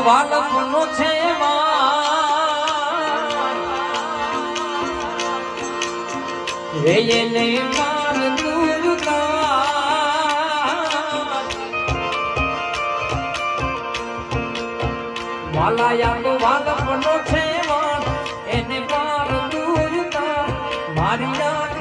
વાલપનો છે એને માર વાલાયા તો વાલપનો છે એને માર દૂર મારી